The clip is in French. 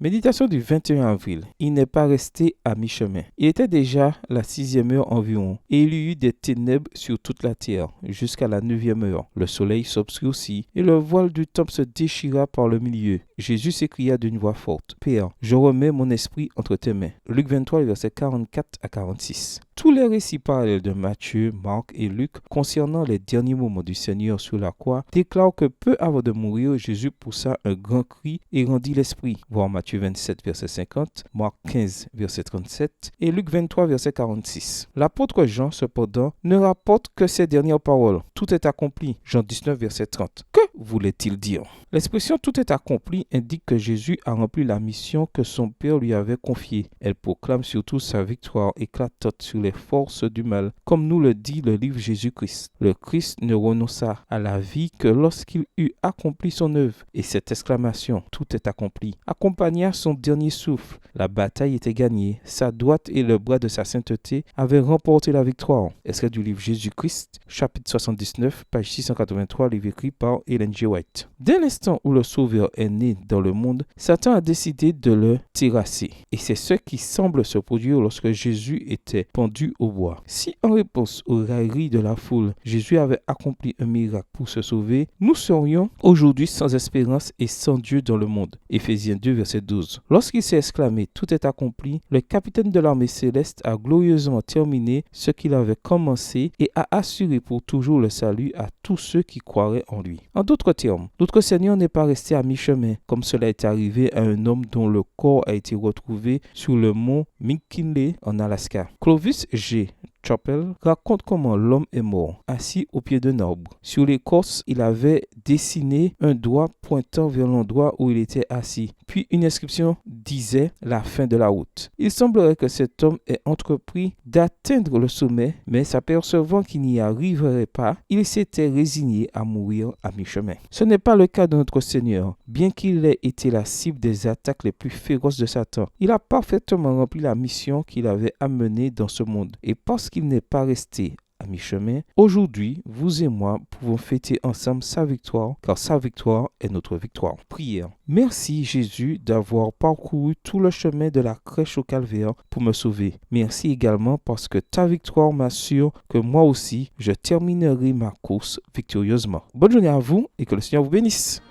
Méditation du 21 avril. Il n'est pas resté à mi-chemin. Il était déjà la 6e heure environ, et il y eut des ténèbres sur toute la terre, jusqu'à la 9e heure. Le soleil s'obscurcit, et le voile du temple se déchira par le milieu. Jésus s'écria d'une voix forte, « Père, je remets mon esprit entre tes mains. » Luc 23, versets 44 à 46. Tous les récits parallèles de Matthieu, Marc et Luc concernant les derniers moments du Seigneur sur la croix déclarent que peu avant de mourir, Jésus poussa un grand cri et rendit l'esprit. Voir Matthieu 27, verset 50, Marc 15, verset 37 et Luc 23, verset 46. L'apôtre Jean, cependant, ne rapporte que ces dernières paroles. Tout est accompli. Jean 19, verset 30. Que voulait-il dire? L'expression « tout est accompli » indique que Jésus a rempli la mission que son Père lui avait confiée. Elle proclame surtout sa victoire éclatante sur les forces du mal, comme nous le dit le livre Jésus-Christ. Le Christ ne renonça à la vie que lorsqu'il eut accompli son œuvre. Et cette exclamation « tout est accompli » accompagna son dernier souffle. La bataille était gagnée. Sa droite et le bras de sa sainteté avaient remporté la victoire. Extrait du livre Jésus-Christ, chapitre 79, page 683, livre écrit par Ellen G. White. Dès l'instant où le Sauveur est né dans le monde, Satan a décidé de le terrasser. Et c'est ce qui semble se produire lorsque Jésus était pendu au bois. Si en réponse aux railleries de la foule, Jésus avait accompli un miracle pour se sauver, nous serions aujourd'hui sans espérance et sans Dieu dans le monde. Éphésiens 2, verset 12. Lorsqu'il s'est exclamé « Tout est accompli », le capitaine de l'armée céleste a glorieusement terminé ce qu'il avait commencé et a assuré pour toujours le salut à tous ceux qui croiraient en lui. En d'autres termes, notre Seigneur n'est pas resté à mi-chemin, comme cela est arrivé à un homme dont le corps a été retrouvé sur le mont McKinley en Alaska. Clovis G. Chappell raconte comment l'homme est mort, assis au pied d'un arbre. Sur l'écorce, il avait dessiné un doigt pointant vers l'endroit où il était assis. Puis une inscription disait « la fin de la route ». Il semblerait que cet homme ait entrepris d'atteindre le sommet, mais s'apercevant qu'il n'y arriverait pas, il s'était résigné à mourir à mi-chemin. Ce n'est pas le cas de notre Seigneur. Bien qu'il ait été la cible des attaques les plus féroces de Satan, il a parfaitement rempli la mission qu'il avait amenée dans ce monde. Et parce qu'il n'est pas resté à mi-chemin, aujourd'hui, vous et moi pouvons fêter ensemble sa victoire, car sa victoire est notre victoire. Prière. Merci Jésus d'avoir parcouru tout le chemin de la crèche au calvaire pour me sauver. Merci également parce que ta victoire m'assure que moi aussi, je terminerai ma course victorieusement. Bonne journée à vous et que le Seigneur vous bénisse.